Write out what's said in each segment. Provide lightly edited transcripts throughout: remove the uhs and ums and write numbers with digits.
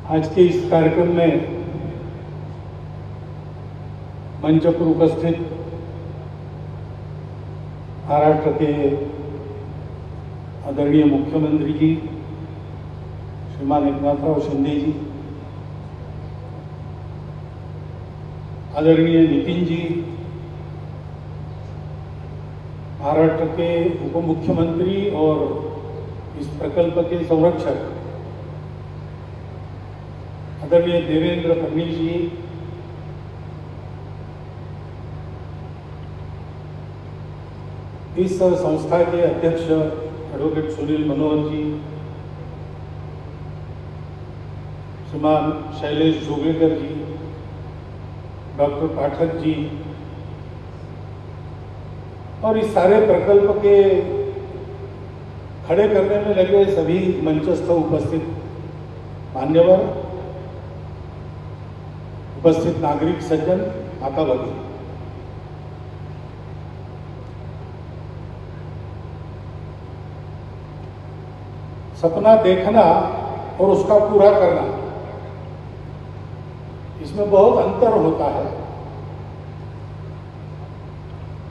आज के इस कार्यक्रम में मंच पर उपस्थित महाराष्ट्र के आदरणीय मुख्यमंत्री जी श्रीमान एकनाथराव शिंदे जी, आदरणीय नितिन जी, महाराष्ट्र के उप मुख्यमंत्री और इस प्रकल्प के संरक्षक आदरणीय देवेंद्र फडणवीस जी, इस संस्था के अध्यक्ष एडवोकेट सुनील मनोहर जी, श्रीमान शैलेश जोगलेकर जी, डॉक्टर पाठक जी और इस सारे प्रकल्प के खड़े करने में लगे सभी मंचस्थ उपस्थित मान्यवर, उपस्थित नागरिक सज्जन, माता भगिनी, सपना देखना और उसका पूरा करना, इसमें बहुत अंतर होता है।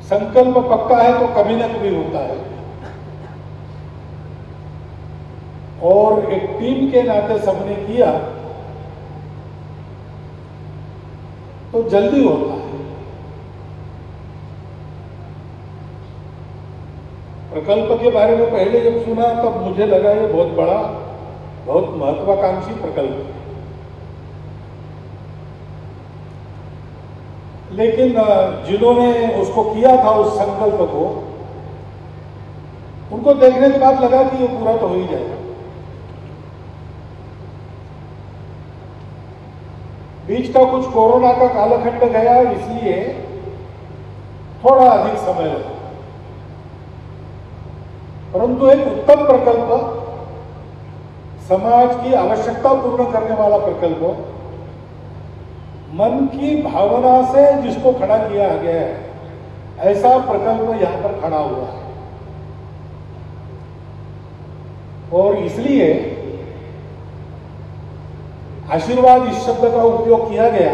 संकल्प पक्का है तो कभी न कभी होता है, और एक टीम के नाते सबने किया तो जल्दी होता है। प्रकल्प के बारे में पहले जब सुना तब मुझे लगा ये बहुत बड़ा, बहुत महत्वाकांक्षी प्रकल्प है, लेकिन जिन्होंने उसको किया था उस संकल्प को, उनको देखने के बाद लगा कि ये पूरा तो हो ही जाएगा। बीच का कुछ कोरोना का कालखंड गया, इसलिए थोड़ा अधिक समय लगा, परंतु एक उत्तम प्रकल्प, समाज की आवश्यकता पूर्ण करने वाला प्रकल्प, मन की भावना से जिसको खड़ा किया गया है, ऐसा प्रकल्प यहां पर खड़ा हुआ है। और इसलिए आशीर्वाद इस शब्द का उपयोग किया गया,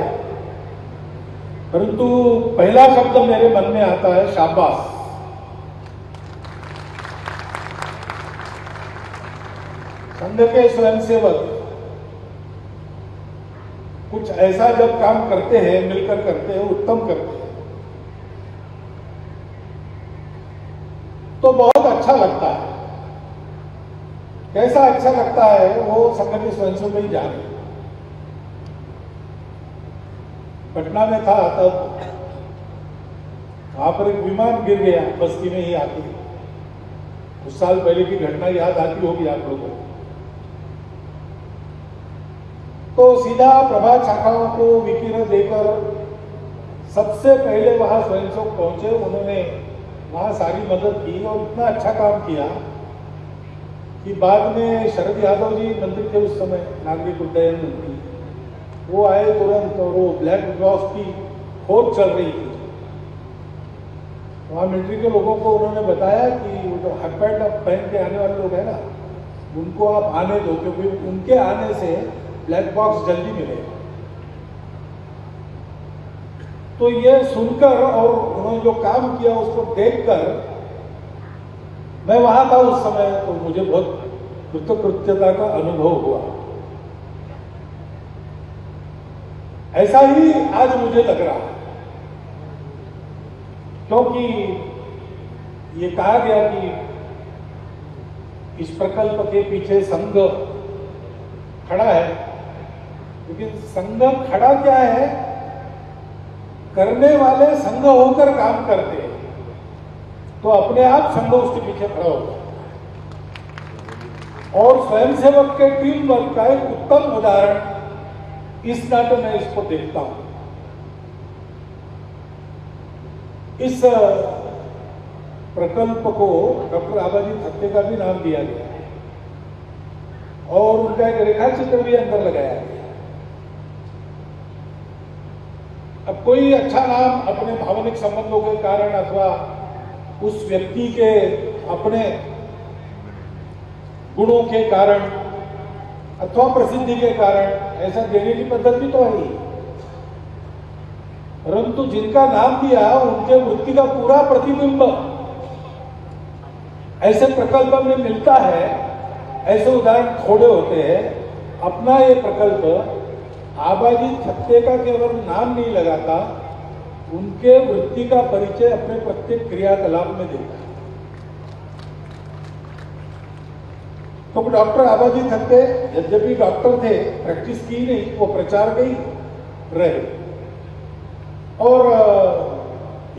परंतु पहला शब्द मेरे मन में आता है शाबाश। संघ के स्वयंसेवक कुछ ऐसा जब काम करते हैं, मिलकर करते हैं, उत्तम करते हैं, तो बहुत अच्छा लगता है। कैसा अच्छा लगता है वो संघ के स्वयंसेवक ही जाने। पटना में था तब वहां पर एक विमान गिर गया, बस्ती में ही आके। कुछ साल पहले की घटना याद आती होगी आप लोगों को। तो सीधा प्रभात शाखाओं को विकिरण देकर सबसे पहले वहां स्वयंसेवक पहुंचे। उन्होंने वहां सारी मदद की और इतना अच्छा काम किया कि बाद में शरद यादव जी मंत्री थे उस समय, नागरिक उड्डयन मंत्री, वो आए तुरंत और वो ब्लैक बॉक्स की खोज चल रही थी। वहां मिलिट्री के लोगों को उन्होंने बताया कि वो जो हाफ पैंट पहन के आने वाले लोग हैं ना, उनको आप आने दो, क्योंकि उनके आने से ब्लैक बॉक्स जल्दी मिलेगा। तो ये सुनकर और उन्होंने जो काम किया उसको देखकर, मैं वहां था उस समय, तो मुझे बहुत कृतज्ञता का अनुभव हुआ। ऐसा ही आज मुझे लग रहा है, क्योंकि ये कहा गया कि इस प्रकल्प के पीछे संघ खड़ा है, लेकिन संघ खड़ा क्या है, करने वाले संघ होकर काम करते हैं, तो अपने आप संघ उसके पीछे खड़ा होता है। और स्वयंसेवक के टीम वर्क का एक उत्तम उदाहरण इस नाते मैं इसको देखता हूं। इस प्रकल्प को डॉक्टर आबाजी थत्ते का भी नाम दिया गया है और उनका एक रेखा चित्र भी अंदर लगाया गया। अब कोई अच्छा नाम अपने भावनिक संबंधों के कारण अथवा उस व्यक्ति के अपने गुणों के कारण अथवा प्रसिद्धि के कारण ऐसा देने की पद्धति तो है ही, परंतु जिनका नाम दिया उनके वृत्ति का पूरा प्रतिबिंब ऐसे प्रकल्प में मिलता है। ऐसे उदाहरण थोड़े होते हैं। अपना ये प्रकल्प आबाजी थत्ते का केवल नाम नहीं लगाता, उनके वृत्ति का परिचय अपने प्रत्येक क्रियाकलाप में देता है। तो डॉक्टर आबाजी थत्ते यद्यपि डॉक्टर थे, प्रैक्टिस की नहीं, वो प्रचार के ही रहे। और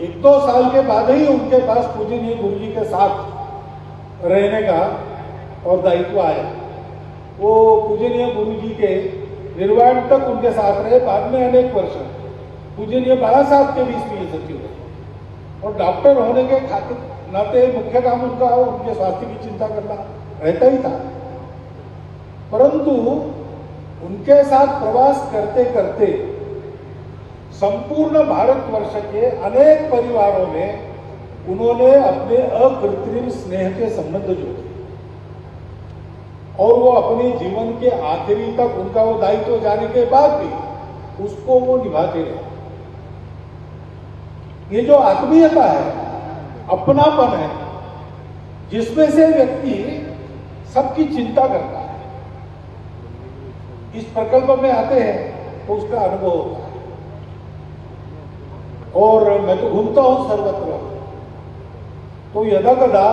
1-2 साल के बाद ही उनके पास पूजनीय गुरु जी के साथ रहने का और दायित्व आया। वो पूजनीय गुरु जी के निर्वाण तक उनके साथ रहे। बाद में अनेक वर्ष पूजनीय बाला साहब के 20वीं सचिव रहे। और डॉक्टर होने के खातिर नाते मुख्य काम उनका उनके स्वास्थ्य की चिंता करना रहता ही था, परंतु उनके साथ प्रवास करते करते संपूर्ण भारतवर्ष के अनेक परिवारों में उन्होंने अपने अकृत्रिम स्नेह के संबंध जोड़े और वो अपने जीवन के आखिरी तक उनका वो दायित्व जाने के बाद भी उसको वो निभाते रहे। ये जो आत्मीयता है, अपनापन है, जिसमें से व्यक्ति सबकी चिंता करता है, इस प्रकल्प में आते हैं तो उसका अनुभव होता है। और मैं तो घूमता हूं सर्वत्र, तो यदा कदा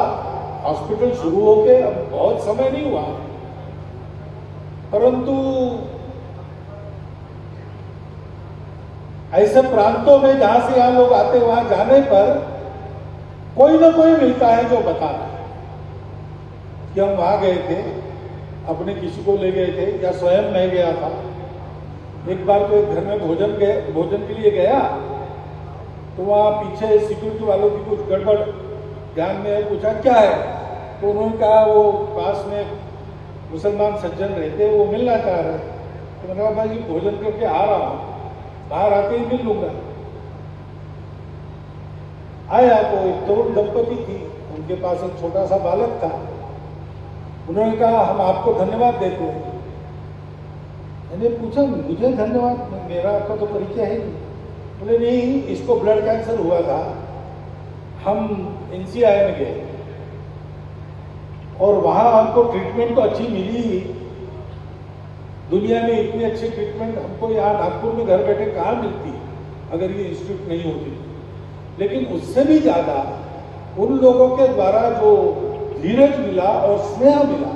हॉस्पिटल शुरू होके अब बहुत समय नहीं हुआ, परंतु ऐसे प्रांतों में जहां से यहां लोग आते वहां जाने पर कोई ना कोई मिलता है जो बताता है कि हम वहां गए थे, अपने किसी को ले गए थे, या स्वयं मैं गया था। एक बार तो एक घर में भोजन के लिए गया, तो वहां पीछे सिक्योरिटी वालों की कुछ गड़बड़ ध्यान में पूछा क्या है, तो उन्होंने कहा वो पास में मुसलमान सज्जन रहते, वो मिलना चाह रहे। तो मैंने कहा भाई भोजन करके आ रहा हूं, बाहर आके ही मिल लूंगा। आया तो एक तरुण दंपति थी, उनके पास एक छोटा सा बालक था। उन्होंने कहा हम आपको धन्यवाद देते हैं। मैंने पूछा मुझे धन्यवाद, मेरा आपका तो परिचय है नहीं। बोले नहीं, इसको ब्लड कैंसर हुआ था, हम एनसीआई में गए और वहां हमको ट्रीटमेंट तो अच्छी मिली ही। दुनिया में इतनी अच्छी ट्रीटमेंट हमको यहाँ नागपुर में घर बैठे कहाँ मिलती अगर ये इंस्टीट्यूट नहीं होती। लेकिन उससे भी ज्यादा उन लोगों के द्वारा जो धीरज मिला और स्नेह मिला,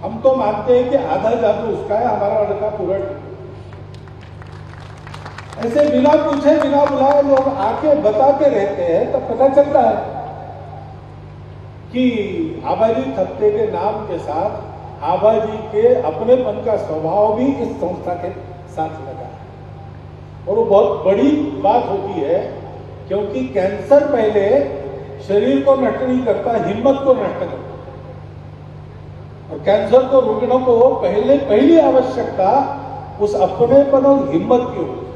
हम तो मानते हैं कि आधा जादू उसका है, हमारा लड़का पूरा। ऐसे बिना पूछे बिना बुलाए लोग आके बताते रहते हैं, तब पता चलता है कि आबाजी थत्ते के नाम के साथ आबाजी के अपनेपन का स्वभाव भी इस संस्था के साथ लगा है। और वो बहुत बड़ी बात होती है, क्योंकि कैंसर पहले शरीर को नष्ट नहीं करता, हिम्मत को नष्ट करता। और कैंसर को रोगियों को पहली आवश्यकता उस अपनेपन और हिम्मत की होती है।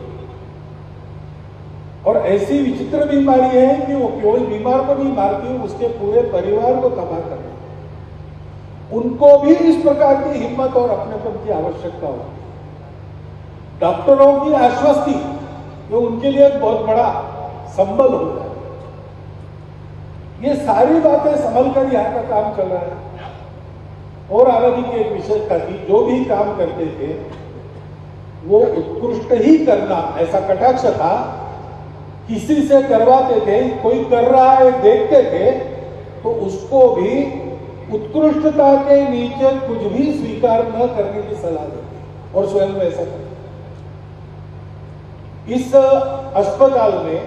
और ऐसी विचित्र बीमारी है कि वो केवल बीमार को नहीं मारती, उसके पूरे परिवार को तबाह कर देती। उनको भी इस प्रकार की हिम्मत और अपनेपन की आवश्यकता होती है। डॉक्टरों की आश्वस्ति जो उनके लिए एक बहुत बड़ा संबल होता है। ये सारी बातें संभल कर यहाँ का काम चल रहा है। और आबादी की एक विशेषता थी, जो भी काम करते थे वो उत्कृष्ट ही करना, ऐसा कटाक्ष था। किसी से करवाते थे, कोई कर रहा है देखते थे तो उसको भी उत्कृष्टता के नीचे कुछ भी स्वीकार न करने की सलाह देते और स्वयं ऐसा करते। इस अस्पताल में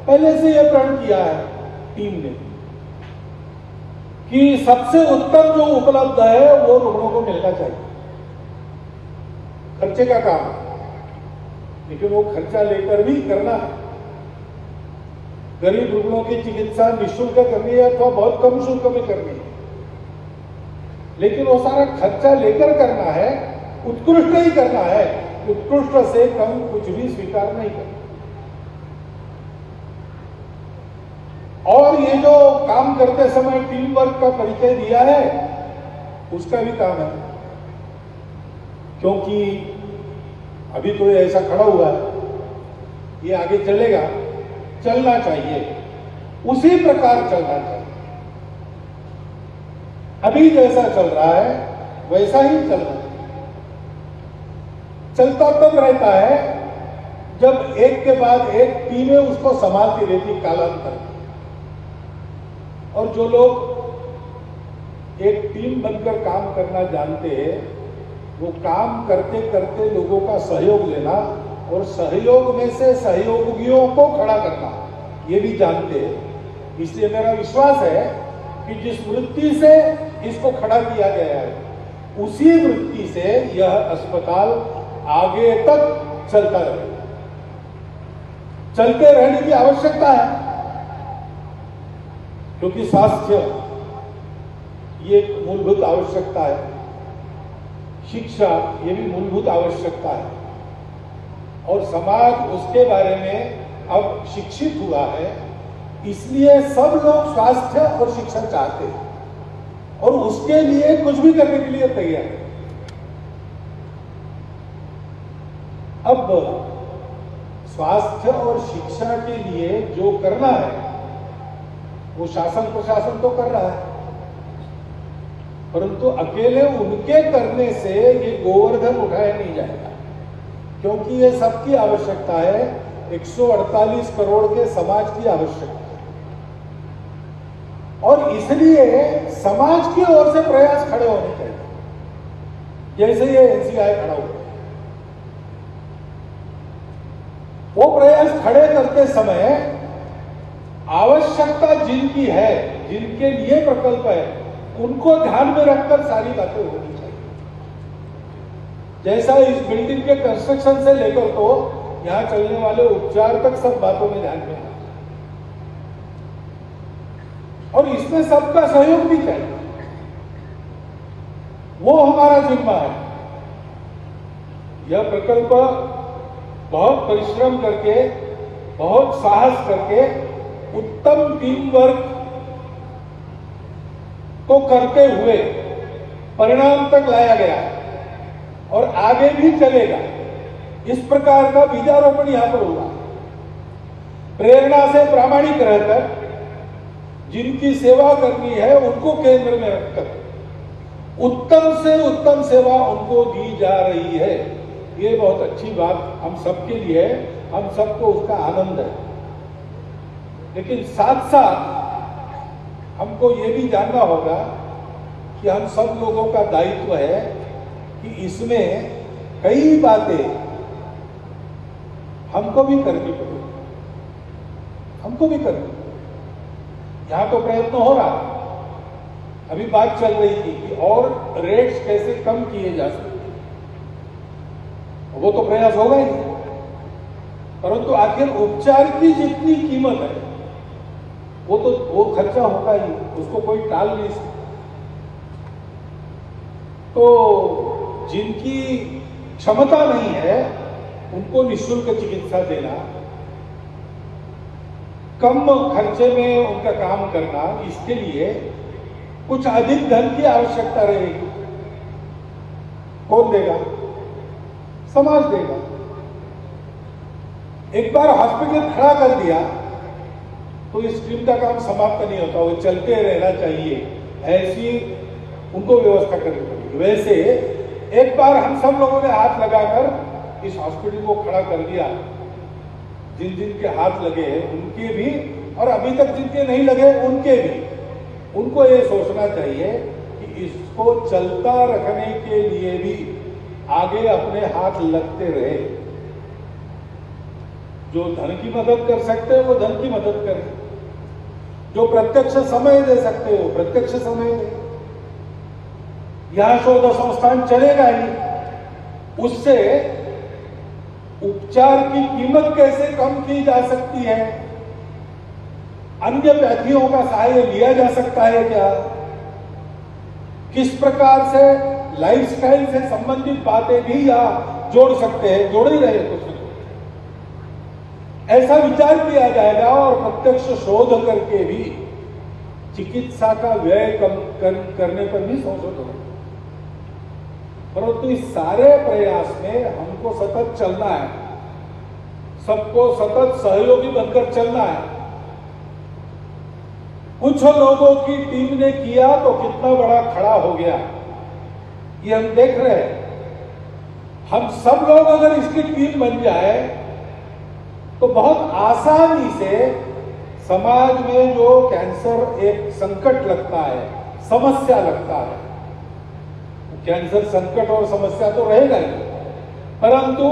पहले से यह प्रण किया है टीम ने कि सबसे उत्तम जो उपलब्ध है वो रुग्णों को मिलना चाहिए। खर्चे का काम है, लेकिन वो खर्चा लेकर भी करना है। गरीब रुग्णों की चिकित्सा निःशुल्क करनी है अथवा बहुत कम शुल्क में करनी है, लेकिन वो सारा खर्चा लेकर करना है, उत्कृष्ट ही करना है। उत्कृष्ट से कम कुछ भी स्वीकार नहीं करना। और ये जो काम करते समय टीम वर्क का परिचय दिया है, उसका भी काम है। क्योंकि अभी तो ये ऐसा खड़ा हुआ है, ये आगे चलेगा, चलना चाहिए, उसी प्रकार चलना चाहिए। अभी जैसा चल रहा है वैसा ही चलना चाहिए। चलता तब रहता है जब एक के बाद एक टीमें उसको संभालती रहती कालांतर। और जो लोग एक टीम बनकर काम करना जानते हैं, वो काम करते करते लोगों का सहयोग लेना और सहयोग में से सहयोगियों को खड़ा करना, ये भी जानते हैं। इसलिए मेरा विश्वास है कि जिस वृत्ति से इसको खड़ा किया गया है, उसी वृत्ति से यह अस्पताल आगे तक चलता रहेगा। चलते रहने की आवश्यकता है, क्योंकि स्वास्थ्य ये एक मूलभूत आवश्यकता है, शिक्षा ये भी मूलभूत आवश्यकता है, और समाज उसके बारे में अब शिक्षित हुआ है। इसलिए सब लोग स्वास्थ्य और शिक्षा चाहते हैं और उसके लिए कुछ भी करने के लिए तैयार है। अब स्वास्थ्य और शिक्षा के लिए जो करना है वो शासन प्रशासन तो कर रहा है, परंतु अकेले उनके करने से ये गोवर्धन उठाया नहीं जाएगा, क्योंकि ये सबकी आवश्यकता है। 148 करोड़ के समाज की आवश्यकता है, और इसलिए समाज की ओर से प्रयास खड़े होने चाहिए, जैसे ये एनसीआई खड़ा हुआ। वो प्रयास खड़े करते समय आवश्यकता जिनकी है, जिनके लिए प्रकल्प है, उनको ध्यान में रखकर सारी बातें होनी चाहिए। जैसा इस बिल्डिंग के कंस्ट्रक्शन से लेकर तो यहां चलने वाले उपचार तक सब बातों में ध्यान में है, और इसमें सबका सहयोग भी चाहिए। वो हमारा जिम्मा है। यह प्रकल्प बहुत परिश्रम करके, बहुत साहस करके, उत्तम टीम वर्क को करते हुए परिणाम तक लाया गया है और आगे भी चलेगा। इस प्रकार का बीजारोपण यहां पर हुआ। प्रेरणा से प्रामाणिक रहकर जिनकी सेवा करनी है उनको केंद्र में रखकर उत्तम से उत्तम सेवा उनको दी जा रही है। ये बहुत अच्छी बात हम सबके लिए है, हम सबको उसका आनंद है। लेकिन साथ साथ हमको ये भी जानना होगा कि हम सब लोगों का दायित्व है कि इसमें कई बातें हमको भी करनी पड़ेगी, हमको भी करनी पड़ेगी। यहां तो प्रयत्न हो रहा है, अभी बात चल रही थी कि और रेट्स कैसे कम किए जा सकते, वो तो प्रयास होगा ही, परंतु आखिर उपचार की जितनी कीमत है वो खर्चा होगा ही, उसको कोई टाल नहीं सकता। तो जिनकी क्षमता नहीं है उनको निःशुल्क चिकित्सा देना, कम खर्चे में उनका काम करना, इसके लिए कुछ अधिक धन की आवश्यकता रहेगी। कौन देगा? समाज देगा। एक बार हॉस्पिटल खड़ा कर दिया तो इस टीम का काम समाप्त नहीं होता, वो चलते रहना चाहिए, ऐसी उनको व्यवस्था करनी पड़ेगी। वैसे एक बार हम सब लोगों ने हाथ लगाकर इस हॉस्पिटल को खड़ा कर दिया, जिन जिन के हाथ लगे हैं उनके भी, और अभी तक जिनके नहीं लगे उनके भी, उनको ये सोचना चाहिए कि इसको चलता रखने के लिए भी आगे अपने हाथ लगते रहे। जो धन की मदद कर सकते हैं वो धन की मदद करें, जो प्रत्यक्ष समय दे सकते हो प्रत्यक्ष समय दे। यहां शोध संस्थान चलेगा ही, उससे उपचार की कीमत कैसे कम की जा सकती है, अन्य व्याधियों का सहाय लिया जा सकता है क्या, किस प्रकार से लाइफस्टाइल से संबंधित बातें भी यहां जोड़ सकते हैं, जोड़ ही रहे कुछ ऐसा विचार किया जाएगा, और प्रत्यक्ष शोध करके भी चिकित्सा का व्यय कम करने पर भी संशोधन होगा। परंतु इस सारे प्रयास में हमको सतत चलना है, सबको सतत सहयोगी बनकर चलना है। कुछ लोगों की टीम ने किया तो कितना बड़ा खड़ा हो गया, ये हम देख रहे हैं। हम सब लोग अगर इसकी टीम बन जाए तो बहुत आसानी से समाज में जो कैंसर एक संकट लगता है, समस्या लगता है, कैंसर संकट और समस्या तो रहेगा ही, परंतु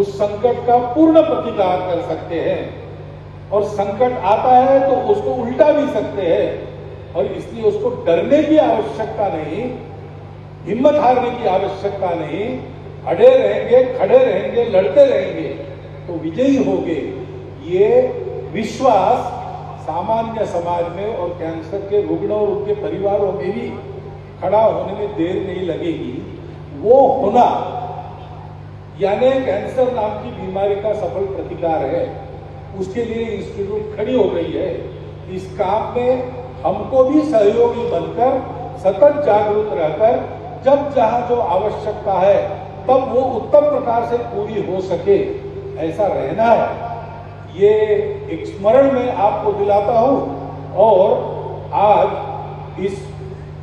उस संकट का पूर्ण प्रतिकार कर सकते हैं। और संकट आता है तो उसको उल्टा भी सकते हैं, और इसलिए उसको डरने की आवश्यकता नहीं, हिम्मत हारने की आवश्यकता नहीं। अड़े रहेंगे, खड़े रहेंगे, लड़ते रहेंगे तो विजयी होंगे। ये विश्वास सामान्य समाज में और कैंसर के रुग्णों और उनके परिवारों में भी खड़ा होने में देर नहीं लगेगी। वो होना यानी कैंसर नाम की बीमारी का सफल प्रतिकार है, उसके लिए इंस्टीट्यूट खड़ी हो गई है। इस काम में हमको भी सहयोगी बनकर सतत जागरूक रहकर जब जहां जो आवश्यकता है तब वो उत्तम प्रकार से पूरी हो सके, ऐसा रहना है। ये एक स्मरण में आपको दिलाता हूं। और आज इस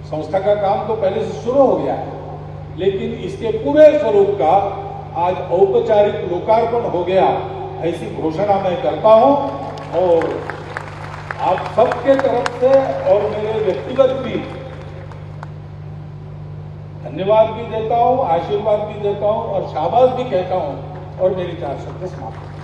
संस्था का काम तो पहले से शुरू हो गया है, लेकिन इसके पूरे स्वरूप का आज औपचारिक लोकार्पण हो गया, ऐसी घोषणा मैं करता हूं। और आप सबके तरफ से और मेरे व्यक्तिगत भी धन्यवाद भी देता हूं, आशीर्वाद भी देता हूं और शाबाश भी कहता हूं, और मेरी 4 शब्द समाप्त।